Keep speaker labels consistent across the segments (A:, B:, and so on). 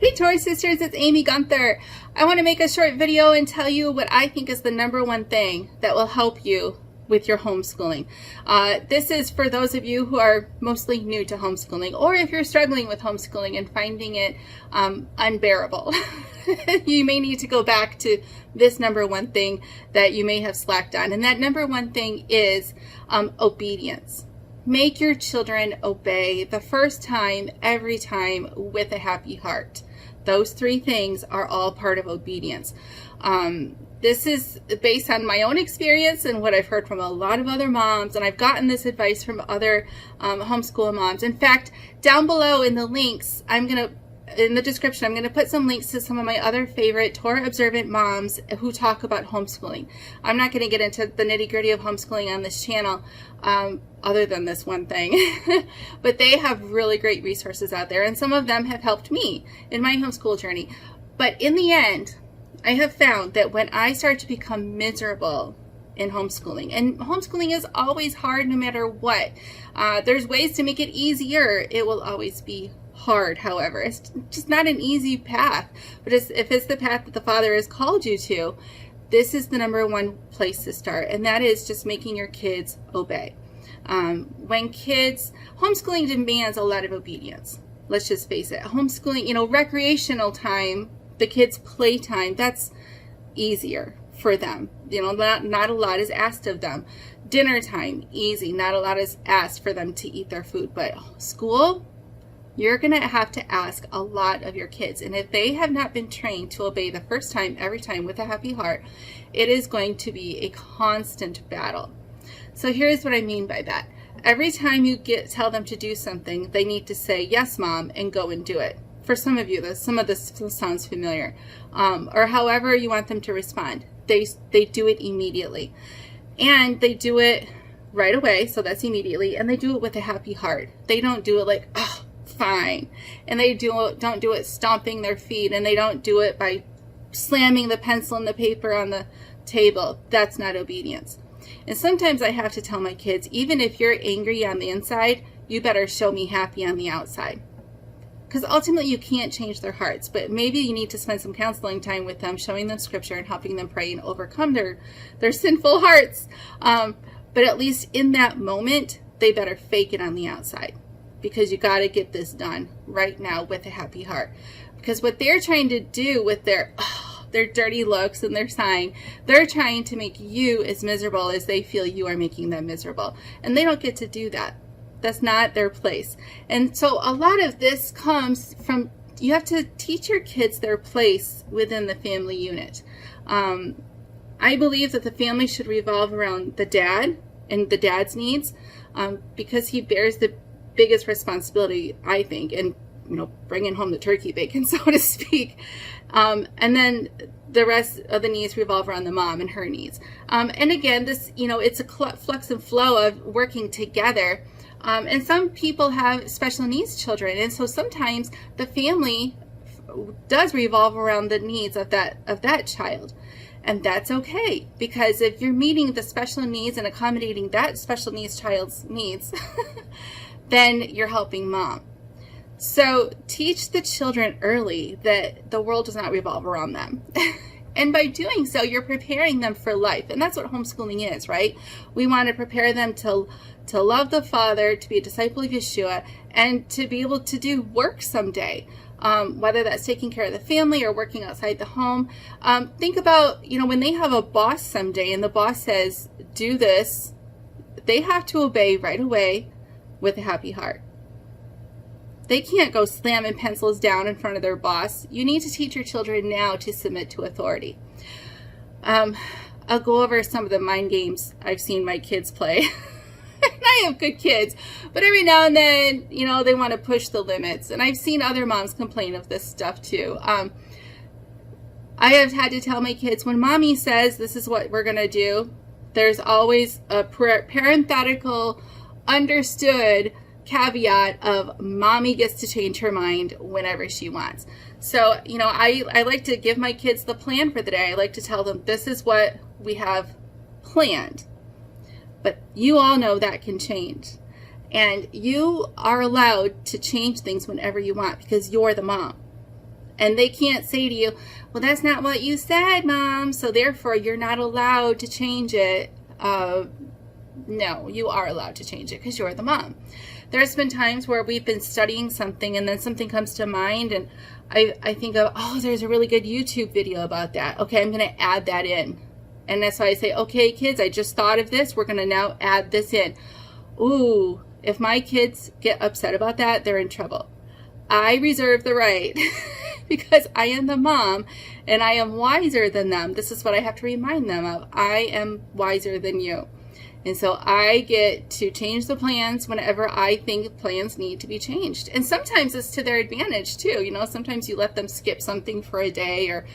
A: Hey Torah sisters, it's Amy Gunther. I want to make a short video and tell you what I think is the number one thing that will help you with your homeschooling. This is for those of you who are mostly new to homeschooling, or if you're struggling with homeschooling and finding it unbearable. You may need to go back to this number one thing that you may have slacked on. And that number one thing is obedience. Make your children obey the first time, every time, with a happy heart. Those three things are all part of obedience. This is based on my own experience and what I've heard from a lot of other moms, and I've gotten this advice from other homeschool moms. In fact, down below in the links, in the description, I'm going to put some links to some of my other favorite Torah observant moms who talk about homeschooling. I'm not going to get into the nitty-gritty of homeschooling on this channel, other than this one thing. But they have really great resources out there, and some of them have helped me in my homeschool journey. But in the end, I have found that when I start to become miserable in homeschooling, and homeschooling is always hard no matter what. There's ways to make it easier. It will always be hard, however. It's just not an easy path. But if it's the path that the Father has called you to, this is the number one place to start, and that is just making your kids obey. Homeschooling demands a lot of obedience. Let's just face it. Homeschooling, recreational time, the kids' playtime, that's easier for them. Not a lot is asked of them. Dinner time, easy. Not a lot is asked for them to eat their food. But school, you're going to have to ask a lot of your kids. And if they have not been trained to obey the first time, every time, with a happy heart, it is going to be a constant battle. So here's what I mean by that. Every time you tell them to do something, they need to say, "Yes, Mom," and go and do it. For some of you, some of this sounds familiar. Or however you want them to respond. They do it immediately. And they do it right away, so that's immediately. And they do it with a happy heart. They don't do it like, "Oh, fine." And they don't do it stomping their feet, and they don't do it by slamming the pencil and the paper on the table. That's not obedience. And sometimes I have to tell my kids, even if you're angry on the inside, you better show me happy on the outside. Because ultimately you can't change their hearts, but maybe you need to spend some counseling time with them, showing them scripture and helping them pray and overcome their sinful hearts. But at least in that moment, they better fake it on the outside, because you got to get this done right now with a happy heart. Because what they're trying to do with their dirty looks and their sighing, they're trying to make you as miserable as they feel you are making them miserable. And they don't get to do that. That's not their place. And so a lot of this comes from, you have to teach your kids their place within the family unit. I believe that the family should revolve around the dad and the dad's needs, because he bears the biggest responsibility, I think, and bringing home the turkey bacon, so to speak. And then the rest of the needs revolve around the mom and her needs. And again, this, it's a flux and flow of working together. And some people have special needs children, and so sometimes the family does revolve around the needs of that child. And that's okay, because if you're meeting the special needs and accommodating that special needs child's needs, then you're helping mom. So teach the children early that the world does not revolve around them. And by doing so, you're preparing them for life. And that's what homeschooling is, right? We want to prepare them to love the Father, to be a disciple of Yeshua, and to be able to do work someday. Whether that's taking care of the family or working outside the home. Think about, when they have a boss someday and the boss says, "Do this," they have to obey right away with a happy heart. They can't go slamming pencils down in front of their boss. You need to teach your children now to submit to authority. I'll go over some of the mind games I've seen my kids play. I have good kids, but every now and then, they want to push the limits. And I've seen other moms complain of this stuff too. I have had to tell my kids, when mommy says this is what we're going to do, there's always a parenthetical understood caveat of mommy gets to change her mind whenever she wants. So, I like to give my kids the plan for the day. I like to tell them, this is what we have planned. But you all know that can change. And you are allowed to change things whenever you want, because you're the mom. And they can't say to you, well, that's not what you said, Mom, so therefore you're not allowed to change it. No, you are allowed to change it because you're the mom. There's been times where we've been studying something and then something comes to mind and I think of, oh, there's a really good YouTube video about that. Okay, I'm going to add that in. And that's why I say, okay, kids, I just thought of this. We're going to now add this in. Ooh, if my kids get upset about that, they're in trouble. I reserve the right because I am the mom and I am wiser than them. This is what I have to remind them of. I am wiser than you. And so I get to change the plans whenever I think plans need to be changed. And sometimes it's to their advantage too. You know, sometimes you let them skip something for a day, or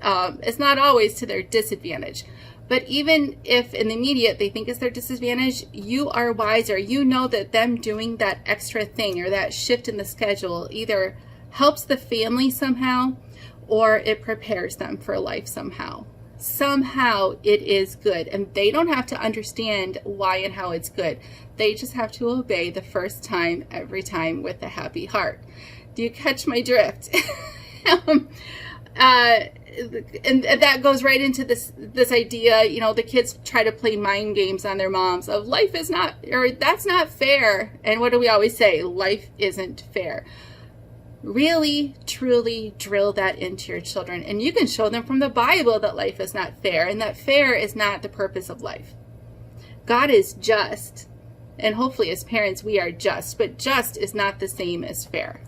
A: it's not always to their disadvantage. But even if in the immediate they think it's their disadvantage, you are wiser. You know that them doing that extra thing or that shift in the schedule either helps the family somehow or it prepares them for life somehow. Somehow it is good, and they don't have to understand why and how it's good. They just have to obey the first time every time with a happy heart. Do you catch my drift? And that goes right into this idea, you know, the kids try to play mind games on their moms of life is not, or that's not fair. And what do we always say? Life isn't fair. Really, truly drill that into your children. And you can show them from the Bible that life is not fair and that fair is not the purpose of life. God is just. And hopefully as parents, we are just. But just is not the same as fair.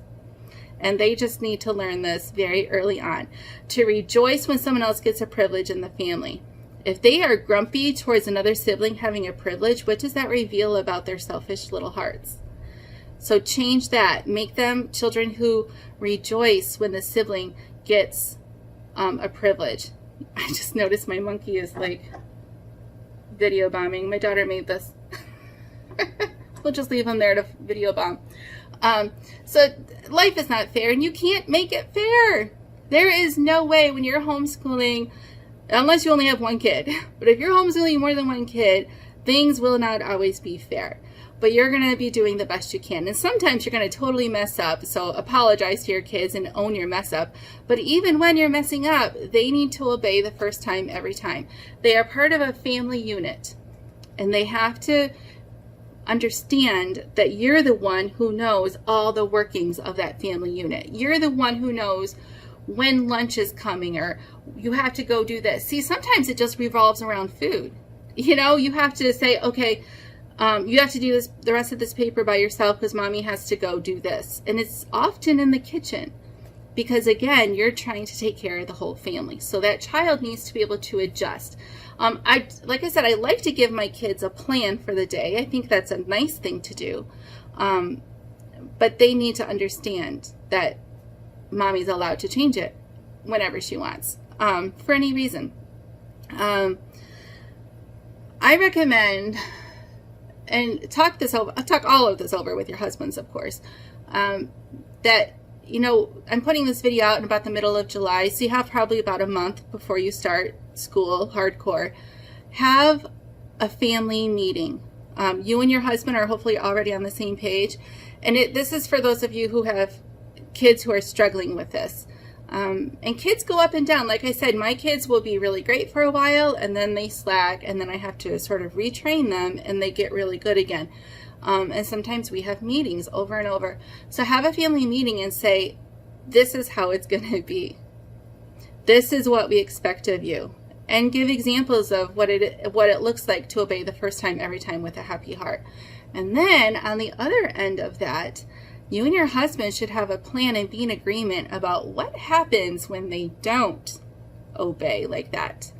A: And they just need to learn this very early on. To rejoice when someone else gets a privilege in the family. If they are grumpy towards another sibling having a privilege, what does that reveal about their selfish little hearts? So change that. Make them children who rejoice when the sibling gets a privilege. I just noticed my monkey is like video bombing. My daughter made this. We'll just leave him there to video bomb. So life is not fair and you can't make it fair. There is no way when you're homeschooling, unless you only have one kid, but if you're homeschooling more than one kid, things will not always be fair. But you're going to be doing the best you can. And sometimes you're going to totally mess up. So apologize to your kids and own your mess up. But even when you're messing up, they need to obey the first time every time. They are part of a family unit. And they have to understand that you're the one who knows all the workings of that family unit. You're the one who knows when lunch is coming or you have to go do this. See, sometimes it just revolves around food. You know, you have to say, okay, you have to do this, the rest of this paper by yourself because mommy has to go do this. And it's often in the kitchen because, again, you're trying to take care of the whole family. So that child needs to be able to adjust. Like I said, I like to give my kids a plan for the day. I think that's a nice thing to do. But they need to understand that mommy's allowed to change it whenever she wants for any reason. I recommend... and talk all of this over with your husbands, of course, that, you know, I'm putting this video out in about the middle of July, so you have probably about a month before you start school hardcore. Have a family meeting. You and your husband are hopefully already on the same page, and this is for those of you who have kids who are struggling with this. And kids go up and down. Like I said, my kids will be really great for a while and then they slack and then I have to sort of retrain them and they get really good again. And sometimes we have meetings over and over. So have a family meeting and say, this is how it's going to be. This is what we expect of you. And give examples of what it looks like to obey the first time every time with a happy heart. And then on the other end of that, you and your husband should have a plan and be in agreement about what happens when they don't obey like that.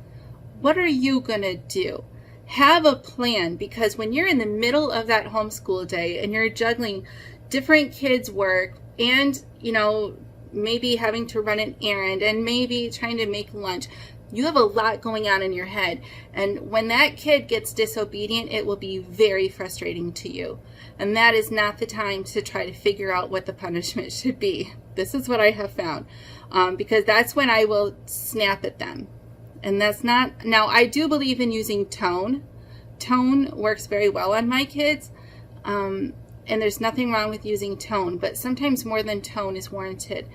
A: What are you going to do? Have a plan, because when you're in the middle of that homeschool day and you're juggling different kids' work and, you know, maybe having to run an errand and maybe trying to make lunch, you have a lot going on in your head. And when that kid gets disobedient, it will be very frustrating to you. And that is not the time to try to figure out what the punishment should be. This is what I have found. Because that's when I will snap at them. And that's not... Now, I do believe in using tone. Tone works very well on my kids. And there's nothing wrong with using tone. But sometimes more than tone is warranted.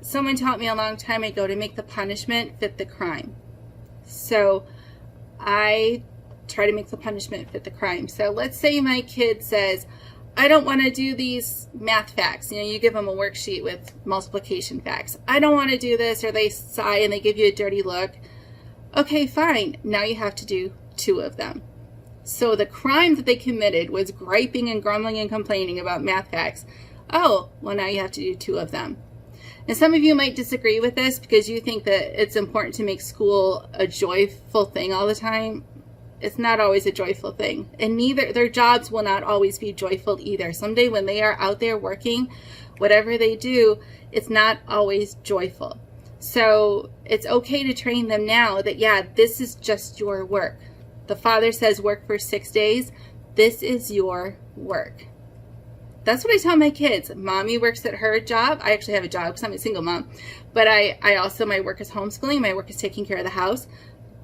A: Someone taught me a long time ago to make the punishment fit the crime. So I try to make the punishment fit the crime. So let's say my kid says, I don't want to do these math facts. You give them a worksheet with multiplication facts. I don't want to do this, or they sigh and they give you a dirty look. Okay, fine. Now you have to do 2 of them. So the crime that they committed was griping and grumbling and complaining about math facts. Oh, well, now you have to do 2 of them. And some of you might disagree with this because you think that it's important to make school a joyful thing all the time. It's not always a joyful thing. And neither, their jobs will not always be joyful either. Someday when they are out there working, whatever they do, it's not always joyful. So it's okay to train them now that, yeah, this is just your work. The Father says work for 6 days. This is your work. That's what I tell my kids. Mommy works at her job. I actually have a job because I'm a single mom. But I also, my work is homeschooling. My work is taking care of the house.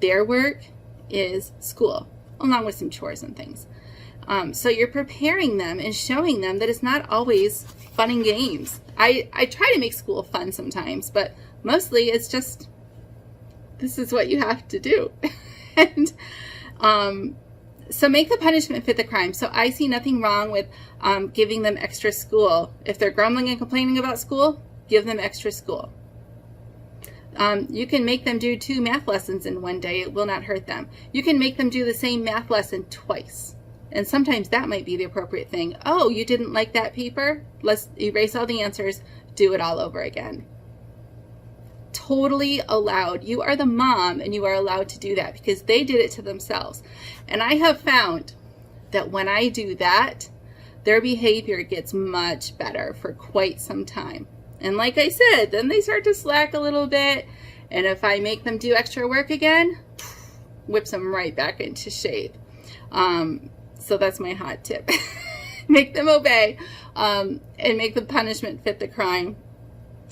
A: Their work is school, along with some chores and things. So you're preparing them and showing them that it's not always fun and games. I try to make school fun sometimes, but mostly it's just, this is what you have to do. And so make the punishment fit the crime. So I see nothing wrong with giving them extra school. If they're grumbling and complaining about school, give them extra school. You can make them do 2 math lessons in one day. It will not hurt them. You can make them do the same math lesson twice. And sometimes that might be the appropriate thing. Oh, you didn't like that paper? Let's erase all the answers, do it all over again. Totally allowed. You are the mom and you are allowed to do that because they did it to themselves. And I have found that when I do that, their behavior gets much better for quite some time. And like I said, then they start to slack a little bit. And if I make them do extra work again, whips them right back into shape. So that's my hot tip. Make them obey and make the punishment fit the crime.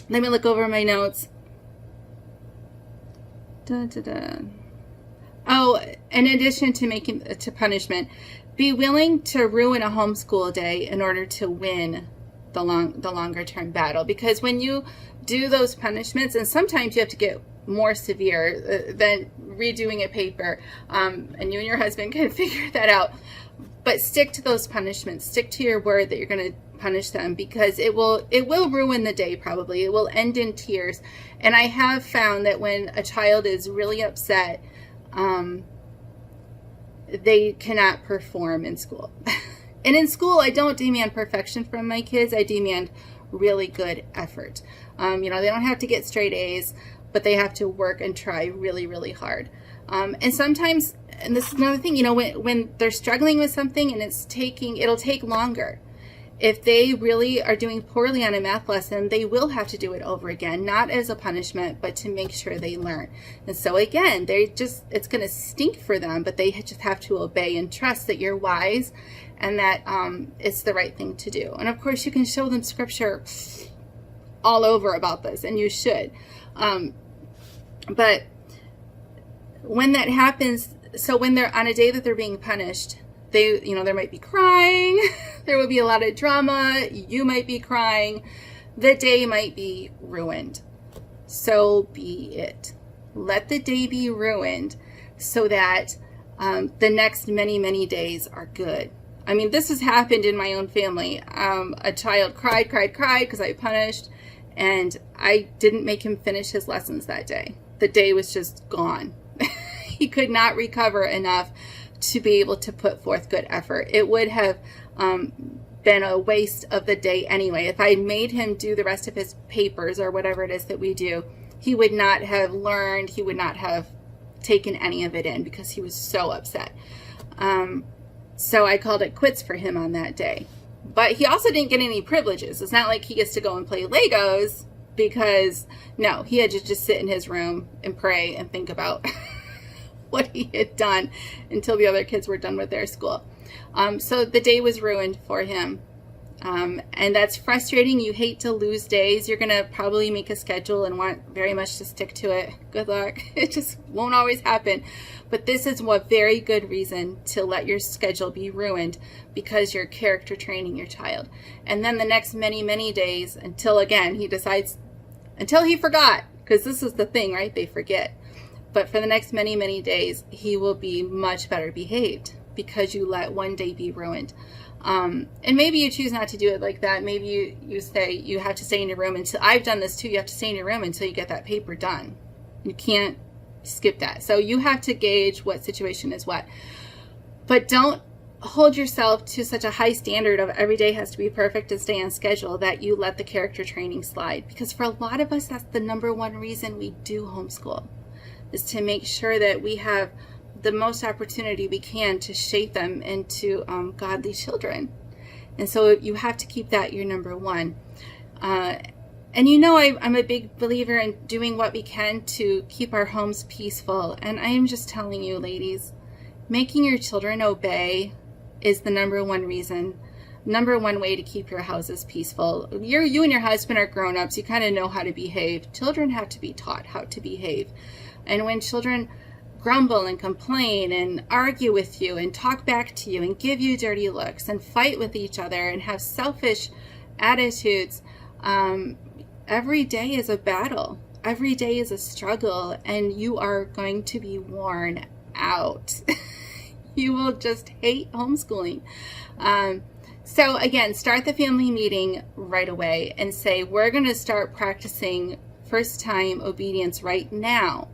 A: Let me look over my notes. Oh, in addition to making to punishment, be willing to ruin a homeschool day in order to win the longer term battle. Because when you do those punishments, and sometimes you have to get more severe than redoing a paper, and you and your husband can figure that out. But stick to those punishments. Stick to your word that you're going to punish them, because it will ruin the day probably. It will end in tears. And I have found that when a child is really upset, they cannot perform in school. And in school, I don't demand perfection from my kids. I demand really good effort. They don't have to get straight A's, but they have to work and try really, really hard. And sometimes, and this is another thing, when they're struggling with something and it'll take longer. If they really are doing poorly on a math lesson, they will have to do it over again, not as a punishment, but to make sure they learn. And so again, it's going to stink for them, but they just have to obey and trust that you're wise and that it's the right thing to do. And of course, you can show them scripture all over about this, and you should. But when that happens, so when they're on a day that they're being punished, there might be crying, there will be a lot of drama, you might be crying, the day might be ruined. So be it. Let the day be ruined so that the next many, many days are good. I mean, this has happened in my own family. A child cried because I punished, and I didn't make him finish his lessons that day. The day was just gone. He could not recover enough to be able to put forth good effort. It would have been a waste of the day anyway. If I made him do the rest of his papers or whatever it is that we do, he would not have learned, he would not have taken any of it in because he was so upset. So I called it quits for him on that day. But he also didn't get any privileges. It's not like he gets to go and play Legos, because no, he had to just sit in his room and pray and think about what he had done until the other kids were done with their school. So the day was ruined for him. And that's frustrating. You hate to lose days. You're going to probably make a schedule and want very much to stick to it. Good luck. It just won't always happen. But this is a very good reason to let your schedule be ruined, because you're character training your child. And then the next many, many days until, again, he decides until he forgot, because this is the thing, right? They forget. But for the next many, many days, he will be much better behaved because you let one day be ruined. And maybe you choose not to do it like that. Maybe you say you have to stay in your room until, I've done this too, you have to stay in your room until you get that paper done. You can't skip that. So you have to gauge what situation is what. But don't hold yourself to such a high standard of every day has to be perfect and stay on schedule that you let the character training slide. Because for a lot of us, that's the number one reason we do homeschool, is to make sure that we have the most opportunity we can to shape them into godly children. And so you have to keep that your number one. And you know, I'm a big believer in doing what we can to keep our homes peaceful. And I am just telling you, ladies, making your children obey is the number one reason, number one way to keep your houses peaceful. You and your husband are grown-ups. You kind of know how to behave. Children have to be taught how to behave. And when children grumble and complain and argue with you and talk back to you and give you dirty looks and fight with each other and have selfish attitudes, every day is a battle. Every day is a struggle, and you are going to be worn out. You will just hate homeschooling. So again, start the family meeting right away and say, we're going to start practicing first time obedience right now.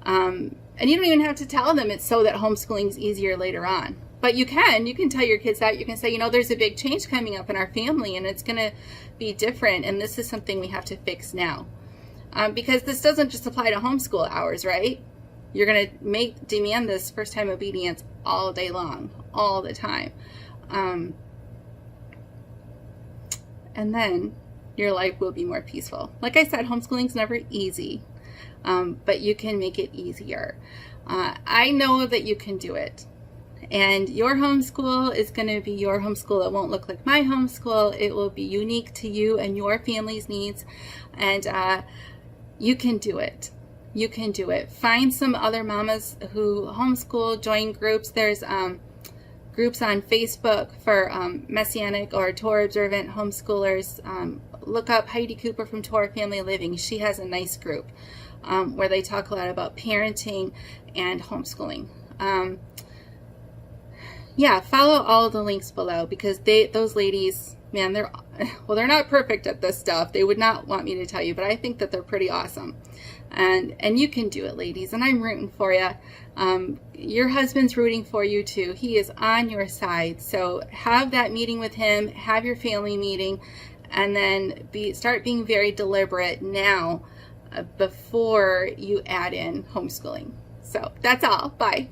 A: And you don't even have to tell them it's so that homeschooling is easier later on. But you can tell your kids that. You can say, you know, there's a big change coming up in our family and it's going to be different. And this is something we have to fix now. Because this doesn't just apply to homeschool hours, right? You're going to demand this first time obedience all day long, all the time. And then your life will be more peaceful. Like I said, homeschooling is never easy. But you can make it easier. I know that you can do it. And your homeschool is going to be your homeschool. It won't look like my homeschool. It will be unique to you and your family's needs. And you can do it. You can do it. Find some other mamas who homeschool, join groups. There's groups on Facebook for Messianic or Torah observant homeschoolers. Look up Heidi Cooper from Torah Family Living. She has a nice group where they talk a lot about parenting and homeschooling. Yeah, follow all the links below because those ladies, man, they're not perfect at this stuff. They would not want me to tell you, but I think that they're pretty awesome. And you can do it, ladies, and I'm rooting for you. Your husband's rooting for you too. He is on your side. So have that meeting with him, have your family meeting, and then start being very deliberate now before you add in homeschooling. So that's all. Bye.